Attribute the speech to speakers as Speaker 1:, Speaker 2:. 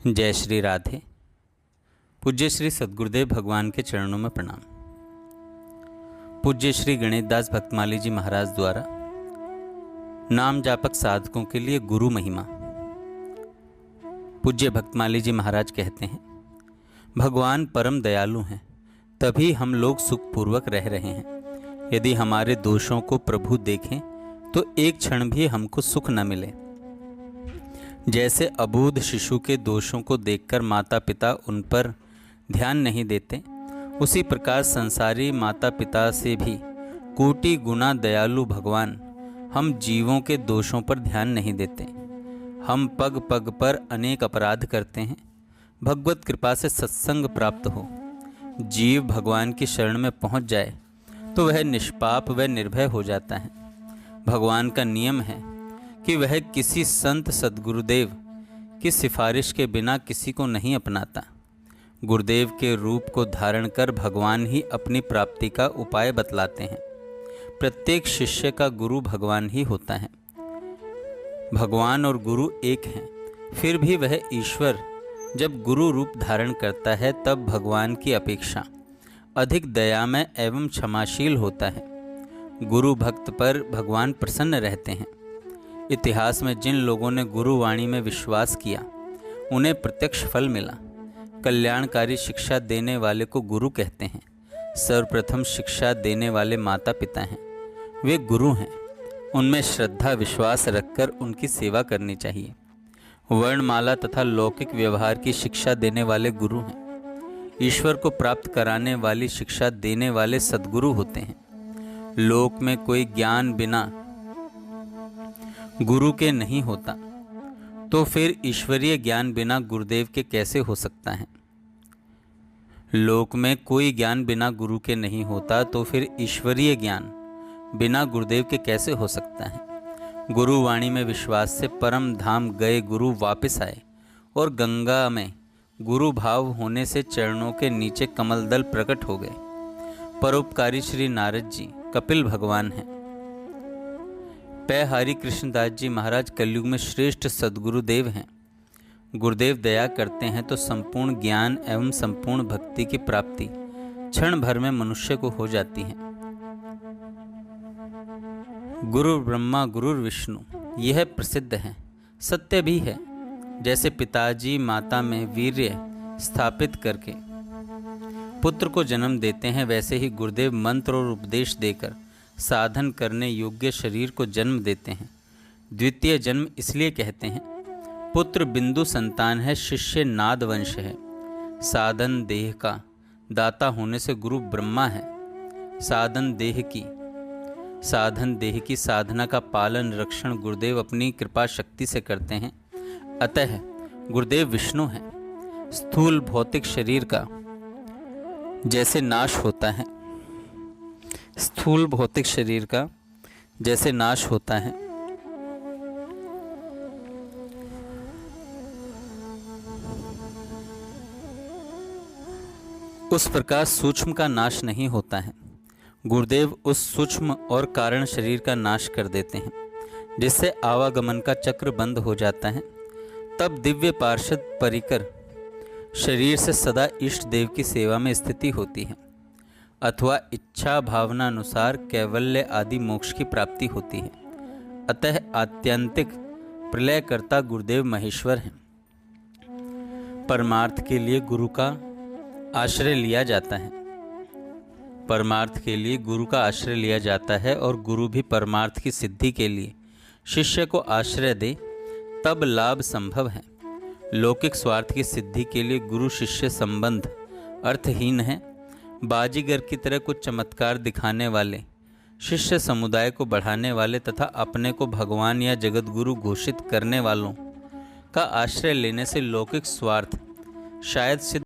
Speaker 1: जय श्री राधे। पूज्य श्री सद्गुरुदेव भगवान के चरणों में प्रणाम। पूज्य श्री गणेश दास भक्तमाली जी महाराज द्वारा नाम जापक साधकों के लिए गुरु महिमा। पूज्य भक्तमाली जी महाराज कहते हैं, भगवान परम दयालु हैं, तभी हम लोग सुखपूर्वक रह रहे हैं। यदि हमारे दोषों को प्रभु देखें तो एक क्षण भी हमको सुख न मिले। जैसे अबूध शिशु के दोषों को देखकर माता पिता उन पर ध्यान नहीं देते, उसी प्रकार संसारी माता पिता से भी कोटि गुना दयालु भगवान हम जीवों के दोषों पर ध्यान नहीं देते। हम पग पग पर अनेक अपराध करते हैं। भगवत कृपा से सत्संग प्राप्त हो, जीव भगवान की शरण में पहुंच जाए तो वह निष्पाप व निर्भय हो जाता है। भगवान का नियम है कि वह किसी संत सद्गुरुदेव की सिफारिश के बिना किसी को नहीं अपनाता। गुरुदेव के रूप को धारण कर भगवान ही अपनी प्राप्ति का उपाय बतलाते हैं। प्रत्येक शिष्य का गुरु भगवान ही होता है। भगवान और गुरु एक हैं, फिर भी वह ईश्वर जब गुरु रूप धारण करता है तब भगवान की अपेक्षा अधिक दयामय एवं क्षमाशील होता है। गुरु भक्त पर भगवान प्रसन्न रहते हैं। इतिहास में जिन लोगों ने गुरुवाणी में विश्वास किया उन्हें प्रत्यक्ष फल मिला। कल्याणकारी शिक्षा देने वाले को गुरु कहते हैं। सर्वप्रथम शिक्षा देने वाले माता पिता हैं, वे गुरु हैं। उनमें श्रद्धा विश्वास रखकर उनकी सेवा करनी चाहिए। वर्णमाला तथा लौकिक व्यवहार की शिक्षा देने वाले गुरु हैं। ईश्वर को प्राप्त कराने वाली शिक्षा देने वाले सद्गुरु होते हैं। लोक में कोई ज्ञान बिना गुरु के नहीं होता, तो फिर ईश्वरीय ज्ञान बिना गुरुदेव के कैसे हो सकता है। लोक में कोई ज्ञान बिना गुरु के नहीं होता, तो फिर ईश्वरीय ज्ञान बिना गुरुदेव के कैसे हो सकता है। गुरुवाणी में विश्वास से परम धाम गए गुरु वापस आए और गंगा में गुरु भाव होने से चरणों के नीचे कमल दल प्रकट हो गए। परोपकारी श्री नारद जी कपिल भगवान हैं। पै हरि कृष्णदास जी महाराज कलयुग में श्रेष्ठ सद्गुरुदेव हैं। गुरुदेव दया करते हैं तो संपूर्ण ज्ञान एवं संपूर्ण भक्ति की प्राप्ति क्षण भर में मनुष्य को हो जाती है। गुरु ब्रह्मा गुरु विष्णु, यह प्रसिद्ध है, सत्य भी है। जैसे पिताजी माता में वीर्य स्थापित करके पुत्र को जन्म देते हैं, वैसे ही गुरुदेव मंत्र और उपदेश देकर साधन करने योग्य शरीर को जन्म देते हैं। द्वितीय जन्म इसलिए कहते हैं, पुत्र बिंदु संतान है, शिष्य नाद वंश है। साधन देह का दाता होने से गुरु ब्रह्मा है। साधन देह की साधना का पालन रक्षण गुरुदेव अपनी कृपा शक्ति से करते हैं। अतः गुरुदेव विष्णु हैं। स्थूल भौतिक शरीर का जैसे नाश होता है, स्थूल भौतिक शरीर का जैसे नाश होता है, उस प्रकार सूक्ष्म का नाश नहीं होता है। गुरुदेव उस सूक्ष्म और कारण शरीर का नाश कर देते हैं, जिससे आवागमन का चक्र बंद हो जाता है। तब दिव्य पार्षद परिकर शरीर से सदा इष्ट देव की सेवा में स्थिति होती है, अथवा इच्छा भावना अनुसार कैवल्य आदि मोक्ष की प्राप्ति होती है। अतः आत्यंतिक प्रलयकर्ता गुरुदेव महेश्वर हैं। परमार्थ के लिए गुरु का आश्रय लिया जाता है। परमार्थ के लिए गुरु का आश्रय लिया जाता है और गुरु भी परमार्थ की सिद्धि के लिए शिष्य को आश्रय दे तब लाभ संभव है। लौकिक स्वार्थ की सिद्धि के लिए गुरु शिष्य संबंध अर्थहीन है। बाजीगर की तरह कुछ चमत्कार दिखाने वाले, शिष्य समुदाय को बढ़ाने वाले तथा अपने को भगवान या जगत गुरु घोषित करने वालों का आश्रय लेने से लौकिक स्वार्थ शायद सिद्ध